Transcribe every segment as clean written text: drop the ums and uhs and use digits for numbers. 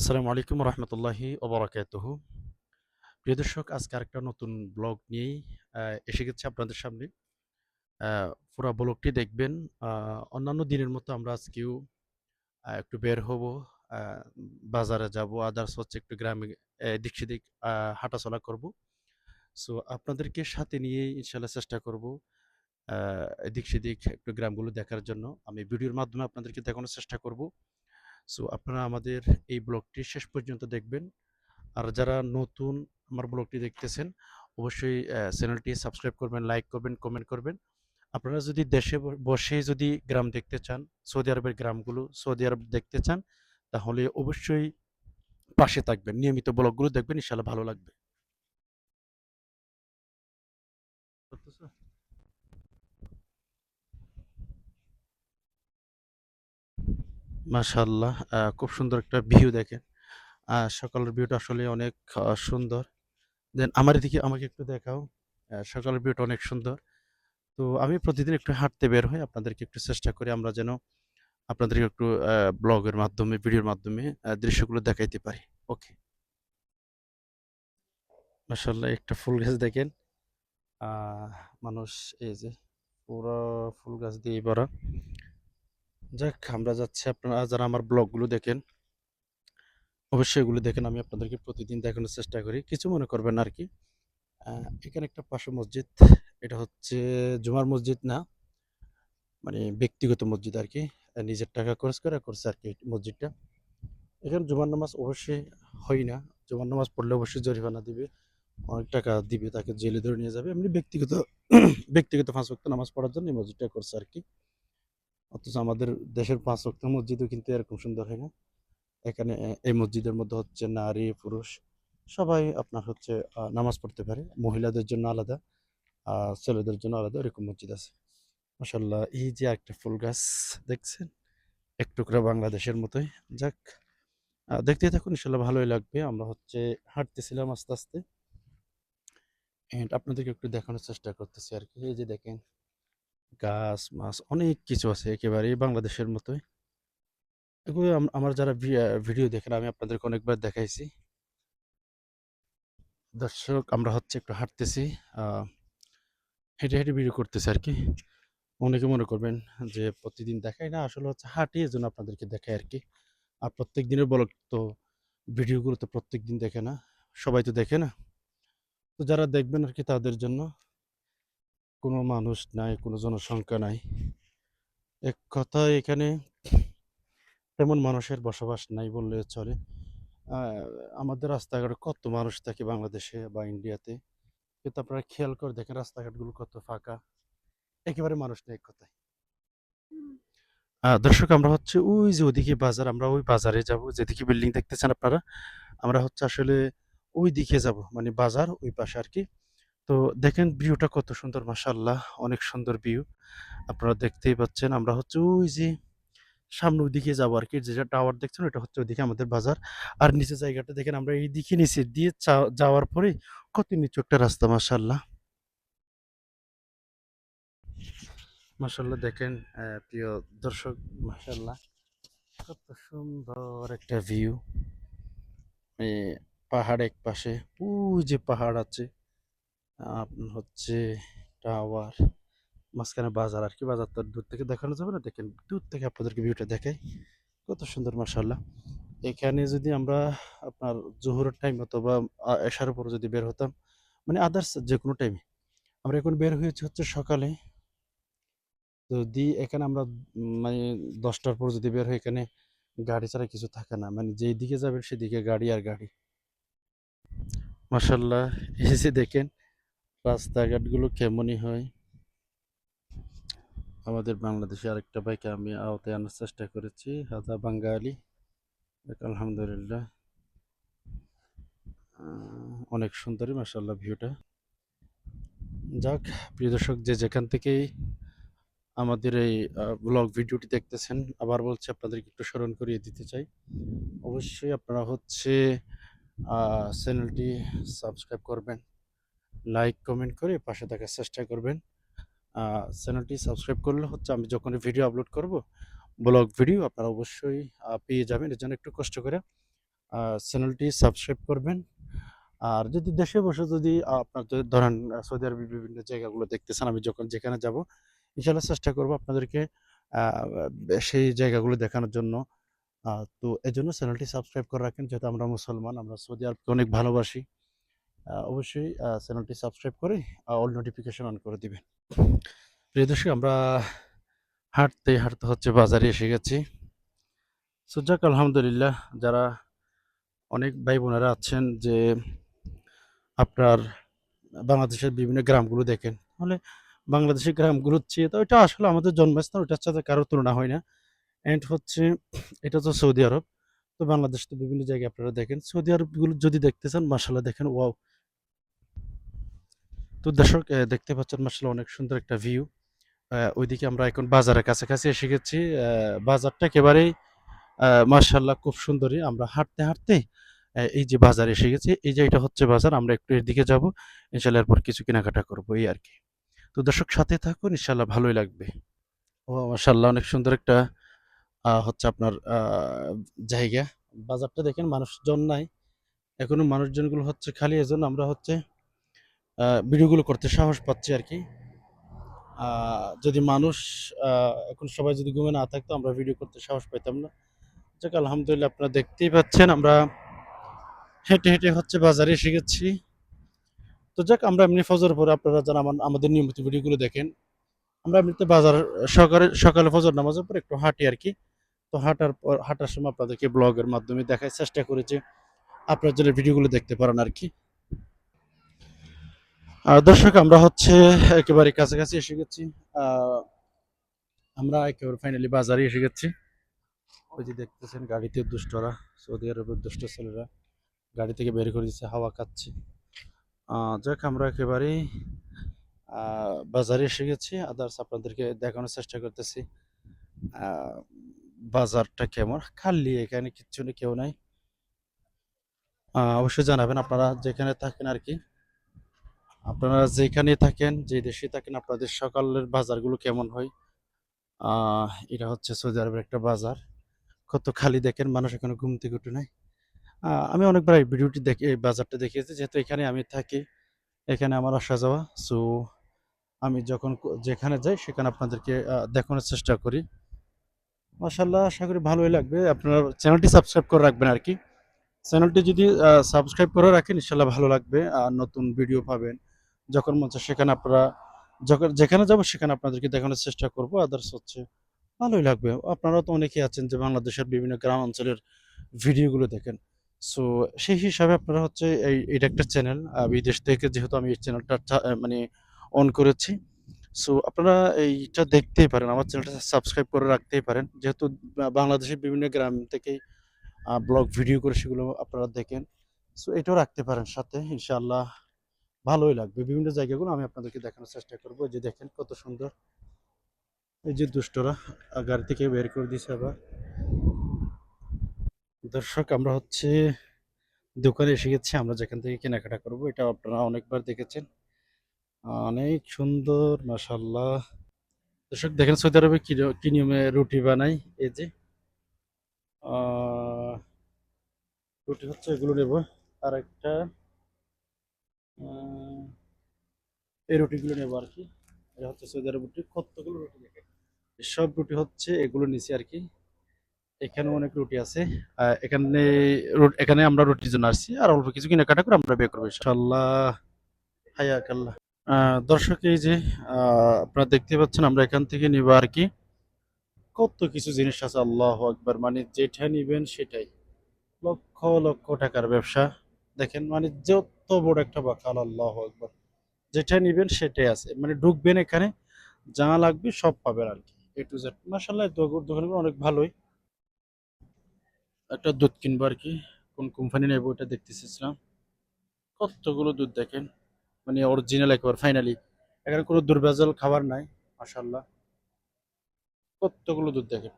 আসসালামু আলাইকুম রহমতুল্লাহি ওবরাকাতুহু। প্রিয় দর্শক, আজকে আরেকটা নতুন ব্লগ নিয়েই এসে গেছি আপনাদের সামনে। পুরা ব্লগটি দেখবেন। অন্যান্য দিনের মতো আমরা আজকেও একটু বের হব, আ বাজারে যাব, আদার্স হচ্ছে একটু গ্রামে এদিক সেদিক হাঁটাচলা করব। সো আপনাদেরকে সাথে নিয়েই ইনশাআল্লাহ চেষ্টা করব আ এদিক সেদিক একটু গ্রামগুলো দেখার জন্য। আমি ভিডিওর মাধ্যমে আপনাদেরকে দেখানোর চেষ্টা করব। সো আপনারা আমাদের এই ব্লগটি শেষ পর্যন্ত দেখবেন। আর যারা নতুন আমার ব্লগটি দেখতেছেন, অবশ্যই চ্যানেলটি সাবস্ক্রাইব করবেন, লাইক করবেন, কমেন্ট করবেন। আপনারা যদি দেশে বসেই যদি গ্রাম দেখতে চান, সৌদি আরবের গ্রামগুলো সৌদি আরব দেখতে চান, তাহলে অবশ্যই পাশে থাকবেন। নিয়মিত ব্লগগুলো দেখবেন, ইনশাআল্লাহ ভালো লাগবে। মাশাআল্লাহ, খুব সুন্দর একটা ভিউ দেখেন। সকালের ভিউটা আসলে অনেক সুন্দর। দেন আমার এদিকে আমাকে একটু দেখাও। সকালের ভিউটা অনেক সুন্দর। তো আমি প্রতিদিন একটু হাঁটতে বের হই। আপনাদেরকে একটু চেষ্টা করি আমরা যেন আপনাদেরকে একটু ব্লগের মাধ্যমে, ভিডিওর মাধ্যমে দৃশ্যগুলো দেখাইতে পারি। ওকে। মাশাআল্লাহ, একটা ফুল গাছ দেখেন। আ মানুষ এই যে পুরো ফুল গাছ দিয়েই ভরা। যাক, আমরা যাচ্ছি, আপনারা যারা আমার ব্লগগুলো দেখেন, অবশ্যই এগুলো দেখেন। আমি আপনাদেরকে প্রতিদিন দেখানোর চেষ্টা করি। কিছু মনে করবেন না আরকি। আ এখানে একটা পাশে মসজিদ। এটা হচ্ছে জুমার মসজিদ না, মানে ব্যক্তিগত মসজিদ আরকি। নিজের টাকা খরচ করে করছে আরকি মসজিদটা। এখানে জুমার নামাজ অবশ্যই হয় না। জুমার নামাজ পড়লে অবশ্যই জরিমানা দিবে। অনেক টাকা দিবে, তাকে জেলে ধরে নিয়ে যাবে। এমনি ব্যক্তিগত ব্যক্তিগত ৫ ওয়াক্ত নামাজ পড়ার জন্য এই মসজিদটা করছে আরকি। অথচ আমাদের দেশের ৫ ওয়াক্ত মসজিদও কিন্তু এরকম সুন্দর হয় না। এখানে এই মসজিদের মধ্যে হচ্ছে নারী, পুরুষ সবাই আপনার হচ্ছে নামাজ পড়তে পারে। মহিলাদের জন্য আলাদা, আ ছেলেদের জন্য আলাদা, এরকম মসজিদ আছে। মাশাআল্লাহ, এই যে একটা ফুল গাছ দেখছেন? এক টুকরা বাংলাদেশের মতোই। যাক, দেখতেই থাকুন, ইনশাআল্লাহ ভালোই লাগবে। আমরা হচ্ছে হাঁটতেছিলাম আস্তে, আস্তে। আপনাদেরকে একটু দেখানোর চেষ্টা করতেছি আরকি। এই যে দেখেন, গাছ, মাছ অনেক কিছু আছে একেবারেই বাংলাদেশের মতোই। এগুলো আমার যারা ভিডিও দেখেন, আমি আপনাদেরকে অনেকবার দেখাইছি। দর্শক, আমরা হচ্ছে একটু হাঁটতেছি। আ হেঁটে, হেঁটে ভিডিও করতেছি আরকি। অনেকে মনে করবেন যে প্রতিদিন দেখাই না, আসলে হচ্ছে হাঁটি, এজন্য আপনাদেরকে দেখাই আরকি। আর প্রত্যেক দিনের ব্লগ তো, ভিডিওগুলো তো প্রত্যেকদিন দেখে না। সবাই তো দেখে না। তো যারা দেখবেন আরকি তাদের জন্য। কোনো মানুষ নাই, কোনো জনসংখ্যা নাই। এক কথায় এখানে তেমন মানুষের বসবাস নাই বললে চলে। আ আমাদের রাস্তাঘাটে কত মানুষ থাকে বাংলাদেশে বা ইন্ডিয়াতে। কিন্তু আপনারা খেয়াল করে দেখেন রাস্তাঘাটগুলো কত ফাঁকা। একেবারে মানুষ নেই এক কথায়। দর্শক, আমরা হচ্ছে ওই যে ওদিকে বাজার, আমরা ওই বাজারে যাবো। যেদিকে বিল্ডিং দেখতেছেন আপনারা, আমরা হচ্ছে আসলে ওইদিকে যাবো। মানে বাজার ওই পাশে আরকি। তো দেখেন ভিউটা কত সুন্দর, মাশাআল্লাহ অনেক সুন্দর ভিউ। আপনারা দেখতেই পাচ্ছেন। আমরা হচ্ছে ওই যে সামনে ওইদিকে যাবো আরকি। যে টাওয়ার দেখছেন ওইটা হচ্ছে ওইদিকে আমাদের বাজার। আর নিচের জায়গাটা দেখেন, আমরা এইদিকে নিচে দিয়ে যাওয়ার পরে কত নিচু একটা রাস্তা, মাশাআল্লাহ। মাশাআল্লাহ দেখেন, প্রিয় দর্শক, মাশাআল্লাহ কত সুন্দর একটা ভিউ। এ পাহাড় একপাশে, ওই যে পাহাড় আছে। আপনার হচ্ছে টাওয়ার, মাঝখানে বাজার আরকি। বাজার তো আর দূর থেকে দেখানো যাবে না। দেখেন দূর থেকে আপনাদেরকে ভিউটা দেখাই। কত সুন্দর, মাশাআল্লাহ। এখানে যদি আমরা আপনার জোহরের টাইম অথবা এশার পরে যদি বের হতাম, মানে আদার্স যেকোনো টাইমে। আমরা এখন বের হয়েছি হচ্ছে সকালে। যদি এখানে আমরা মানে ১০টার পর যদি বের হই, এখানে গাড়ি ছাড়া কিছু থাকে না। মানে যেদিকে যাবেন সেদিকে গাড়ি আর গাড়ি। মাশাআল্লাহ, এই যে দেখেন রাস্তাঘাটগুলো কেমনই হয়। আমাদের বাংলাদেশে আরেকটা ভাইকে আমি আওতায় আনার চেষ্টা করেছি। হাদা বাঙ্গালী। আলহামদুলিল্লাহ। আ অনেক সুন্দরই মাশাআল্লাহ ভিউটা। যাক, প্রিয় দর্শক, যে যেখান থেকেই আমাদের এই ব্লগ ভিডিওটি দেখতেছেন, আবার বলছি আপনাদেরকে একটু স্মরণ করিয়ে দিতে চাই। অবশ্যই আপনারা হচ্ছে আ চ্যানেলটি সাবস্ক্রাইব করবেন। লাইক, কমেন্ট করে পাশে থাকার চেষ্টা করবেন। আ চ্যানেলটি সাবস্ক্রাইব করলে হচ্ছে আমি যখনই ভিডিও আপলোড করব, ব্লগ ভিডিও আপনারা অবশ্যই পেয়ে যাবেন। এর জন্য একটু কষ্ট করে চ্যানেলটি সাবস্ক্রাইব করবেন। আর যদি দেশে বসে যদি আপনার যদি ধরেন সৌদি আরবের বিভিন্ন জায়গাগুলো দেখতে চান, আমি যখন যেখানে যাব ইনশাআল্লাহ চেষ্টা করব আপনাদেরকে আ সেই জায়গাগুলো দেখানোর জন্য। তো এজন্য চ্যানেলটি সাবস্ক্রাইব করে রাখেন। যেহেতু আমরা মুসলমান, আমরা সৌদি আরবকে অনেক ভালোবাসি। অবশ্যই চ্যানেলটি সাবস্ক্রাইব করে অল নোটিফিকেশন অন করে দিবেন। প্রিয় দর্শক, আমরা হাঁটতে, হাঁটতে হচ্ছে বাজারে এসে গেছি। সো যাক আলহামদুলিল্লাহ, যারা অনেক ভাই বোনেরা আছেন যে আপনার বাংলাদেশের বিভিন্ন গ্রামগুলো দেখেন। তাহলে বাংলাদেশের গ্রামগুলোর চেয়ে তো ওইটা আসলে আমাদের জন্মস্থান, ওইটার সাথে কারো তুলনা হয় না। অ্যান্ড হচ্ছে এটা তো সৌদি আরব। তো বাংলাদেশ তো বিভিন্ন জায়গায় আপনারা দেখেন। সৌদি আরবগুলো যদি দেখতে চান মাশাআল্লাহ দেখেন, ওয়াও! তো দর্শক দেখতে পাচ্ছেন মাশাআল্লাহ অনেক সুন্দর একটা ভিউ। ওইদিকে আমরা এখন বাজারের কাছাকাছি এসে গেছি। বাজারটা একেবারেই মাশাআল্লাহ খুব সুন্দরই। আমরা হাঁটতে, হাঁটতে এই যে বাজারে এসে গেছি। এই যে এটা হচ্ছে বাজার। আমরা একটু এদিকে যাবো। ইনশাআল্লাহ এরপর কিছু কেনাকাটা করব এই আরকি। তো দর্শক সাথে থাকুন, ইনশাআল্লাহ ভালোই লাগবে। ও মাশাআল্লাহ অনেক সুন্দর একটা হচ্ছে আপনার জায়গা। বাজারটা দেখেন মানুষজন নাই। এখনো মানুষজনগুলো হচ্ছে খালি, এজন্য আমরা হচ্ছে ভিডিওগুলো করতে সাহস পাচ্ছি আরকি। আ যদি মানুষ এখন সবাই যদি ঘুমিয়ে না থাকতো আমরা ভিডিও করতে সাহস পাইতাম না। যাক আলহামদুলিল্লাহ, আপনারা দেখতেই পাচ্ছেন আমরা হেঁটে, হেঁটে হচ্ছে বাজারে এসে গেছি। তো যাক আমরা এমনি ফজর পরে আপনারা যারা আমাদের নিয়মিত ভিডিওগুলো দেখেন, আমরা এমনিতে বাজার সকালে ফজর নামাজের পর একটু হাঁটি আরকি। তো হাঁটার সময় আপনাদেরকে ব্লগের মাধ্যমে দেখার চেষ্টা করি যে আপনারা যেন ভিডিওগুলো দেখতে পারেন আরকি। দর্শক আমরা হচ্ছে একেবারে কাছাকাছি এসে গেছি। আ আমরা একেবারে ফাইনালি বাজারে এসে গেছি। ওই যে দেখতেছেন গাড়িতে দুষ্টরা, সৌদি আরবের দুষ্ট ছেলেরা গাড়ি থেকে বের করে দিচ্ছে, হাওয়া খাচ্ছে। যাক আমরা একেবারেই বাজারে এসে গেছি। আদার্স আপনাদেরকে দেখানোর চেষ্টা করতেছি। আ বাজারটা কেমন? খালি, এখানে কিচ্ছু নেই, কেউ নাই। অবশ্যই জানাবেন আপনারা যেখানে থাকেন আরকি। আপনারা যেখানেই থাকেন, যে দেশেই থাকেন আপনাদের সকালের বাজারগুলো কেমন হয়? এটা হচ্ছে সৌদি আরবের একটা বাজার। কত খালি দেখেন, মানুষ এখনো ঘুম থেকে উঠে নাই। আমি অনেকবার এই ভিডিওটি দেখে এই বাজারটা দেখিয়েছি, যেহেতু এখানে আমি থাকি। এখানে আমার আসা যাওয়া। সো আমি যখন যেখানে যাই সেখানে আপনাদেরকে দেখানোর চেষ্টা করি। মাশাআল্লাহ আশা করি ভালোই লাগবে। আপনারা চ্যানেলটি সাবস্ক্রাইব করে রাখবেন আরকি। চ্যানেলটি যদি সাবস্ক্রাইব করে রাখেন ইনশাআল্লাহ ভালো লাগবে। নতুন ভিডিও পাবেন। যখন মন চায় সেখানে আপনারা যখন যেখানে যাবো সেখানে আপনাদেরকে দেখানোর চেষ্টা করব। আদার্স হচ্ছে ভালোই লাগবে। আপনারাও তো অনেকেই আছেন যে বাংলাদেশের বিভিন্ন গ্রাম অঞ্চলের ভিডিওগুলো দেখেন। সো সেই হিসাবে আপনারা হচ্ছে এটা একটা চ্যানেল। বিদেশ থেকে যেহেতু আমি এই চ্যানেলটা মানে অন করেছি। সো আপনারা এইটা দেখতেই পারেন। আমার চ্যানেলটা সাবস্ক্রাইব করে রাখতেই পারেন। যেহেতু বাংলাদেশের বিভিন্ন গ্রাম থেকেই ব্লগ ভিডিও করে সেগুলো আপনারা দেখেন। সো এটাও রাখতে পারেন সাথে। ইনশাআল্লাহ ভালোই লাগবে। বিভিন্ন জায়গাগুলো আমি আপনাদেরকে দেখানোর চেষ্টা করব। এই যে দেখেন কত সুন্দর। এই যে দুষ্টরা গাড়ি থেকে বের করে দিছে আবার। দর্শক আমরা হচ্ছে দোকানে এসে গেছি। আমরা যেখান থেকে কেনাকাটা করব এটা আপনারা অনেকবার দেখেছেন। অনেক সুন্দর মাশাআল্লাহ। দর্শক দেখেন সৌদি আরবে কি নিয়মে রুটি বানাই। এই যে আ রুটি হচ্ছে এগুলো নেব। আরেকটা আ এই রুটিগুলো নেব আরকি। এটা হচ্ছে সৌদি আরব রুটি। কতগুলো রুটি দেখেন। সব রুটি হচ্ছে এগুলো নিছি আরকি। এখানেও অনেক রুটি আছে। এখানে এখানে আমরা রুটির জন্য আসছি। আর অল্প কিছু কেনাকাটা করে আমরা বের করব ইনশাআল্লাহ। হায়াকাল্লাহ। দর্শক এই যে আ আপনারা দেখতে পাচ্ছেন আমরা এখান থেকে নিব আরকি। কত কিছু জিনিস আছে, আল্লাহু আকবার! মানে যেটা নিবেন সেটাই। লক্ষ, লক্ষ টাকার ব্যবসা। দেখেন মানে যত বড় একটা বাকাল, আল্লাহু আকবার! যেটা নিবেন সেটাই আছে। মানে ঢুকবেন এখানে যা লাগবে সব পাবেন আরকি। A to Z। মাশাআল্লাহ দোকানগুলো অনেক ভালোই। একটা দুধ কিনবো আরকি। কোন কোম্পানি নেবো ওটা দেখতেছিলাম। কতগুলো দুধ দেখেন। মানে অরিজিনাল একেবারে ফাইনালি। এখানে কোনো দুর্ভেজাল খাবার নাই। মাশাআল্লাহ। কতগুলো দুধ দেখেন।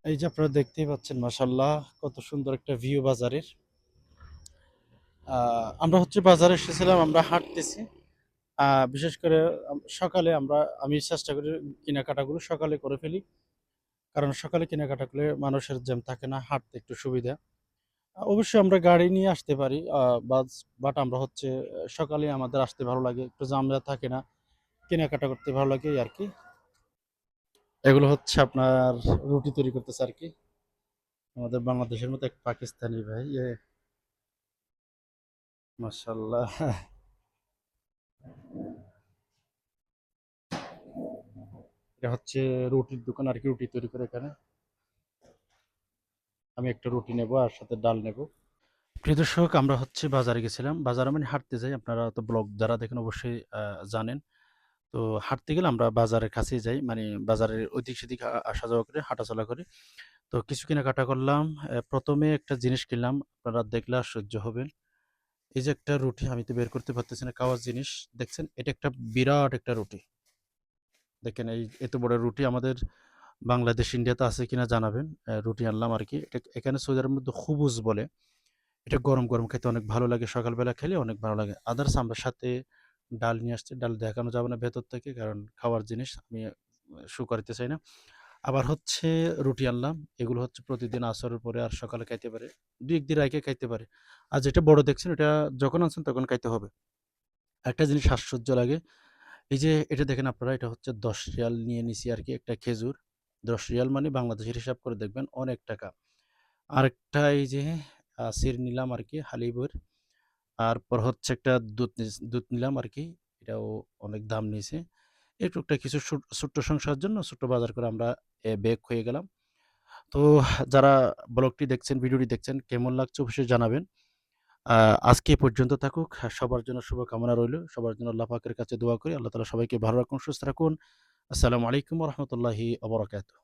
এই যে আপনারা দেখতেই পাচ্ছেন মাশাআল্লাহ কত সুন্দর একটা ভিউ বাজারের। আমরা হচ্ছে বাজারে এসেছিলাম, আমরা হাঁটতেছি। বিশেষ করে সকালে আমি চেষ্টা করি কেনাকাটাগুলো সকালে করে ফেলি। কারণ সকালে কেনাকাটা করলে মানুষের জ্যাম থাকে না, হাঁটতে একটু সুবিধা। অবশ্যই আমরা গাড়ি নিয়ে আসতে পারি। বাস বাট আমরা হচ্ছে সকালে আমাদের আসতে ভালো লাগে। একটু ঝামেলা থাকে না। কেনাকাটা করতে ভালো লাগে এই আরকি। এগুলো হচ্ছে আপনার রুটি তৈরি করতেছে আরকি। আমাদের বাংলাদেশের মতো এক পাকিস্তানি ভাই। মাশাআল্লাহ। এটা হচ্ছে রুটির দোকান আরকি, রুটি তৈরি করে এখানে। আমি একটা রুটি নেবো আর সাথে ডাল নেবো। প্রিয় দর্শক, আমরা হচ্ছে বাজারে গেছিলাম। বাজারে মানে হাঁটতে যাই। আপনারা তো ব্লগ যারা দেখেন অবশ্যই জানেন। তো হাঁটতে গেলে আমরা বাজারের কাছেই যাই। মানে বাজারের ওইদিক সেদিক আসা যাওয়া করি, হাঁটাচলা করি। তো কিছু কেনাকাটা করলাম। ১ম এ একটা জিনিস কিনলাম। আপনারা দেখলে আশ্চর্য হবেন। এই যে একটা রুটি, আমি তো বের করতে পারতেছি না, কাওয়াজ জিনিস। দেখছেন? এটা একটা বিরাট একটা রুটি। দেখেন এই এত বড় রুটি আমাদের বাংলাদেশ, ইন্ডিয়াতে আছে কিনা জানাবেন। রুটি আনলাম আরকি। এটা এখানে সৌদি আরবের মধ্যে খুবুজ বলে। এটা গরম, গরম খেতে অনেক ভালো লাগে। সকালবেলা খেলে অনেক ভালো লাগে। আদারস আমরা সাথে ডাল নিয়ে আসছি। ডাল দেখানো যাবে না ভেতর থেকে, কারণ খাওয়ার জিনিস আমি শো করাইতে চাই না। আবার হচ্ছে রুটি আনলাম। এগুলো হচ্ছে প্রতিদিন আসরের পরে আর সকালে খাইতে পারে। ২-১ দিন রাইখা খাইতে পারে। আর যেটা বড় দেখছেন এটা যখন আনছেন তখন খাইতে হবে। একটা জিনিস আশ্চর্য লাগে। এই যে এটা দেখেন আপনারা, এটা হচ্ছে ১০ রিয়াল নিয়ে নিছি আরকি একটা খেজুর। ১০ রিয়াল মানে বাংলাদেশের হিসাব করে দেখবেন অনেক টাকা। আরেকটা এই যে সির নিলাম আরকি হালিবের। তারপর হচ্ছে একটা দুধ নিলাম আরকি। এটাও অনেক দাম নিয়েছে। এই টুকটাক কিছু ছোট্ট সংসারের জন্য ছোট্ট বাজার করে আমরা বেক হয়ে গেলাম। তো যারা ব্লগটি দেখছেন, ভিডিওটি দেখছেন কেমন লাগছে অবশ্যই জানাবেন। আ আজকে এ পর্যন্ত থাকুক। সবার জন্য শুভকামনা রইলো। সবার জন্য আল্লাহ পাকের কাছে দোয়া করি। আল্লাহ তাআলা সবাইকে ভালো রাখুন, সুস্থ রাখুন। আসসালামু আলাইকুম ওয়া রাহমাতুল্লাহি ওয়া বারাকাতুহু।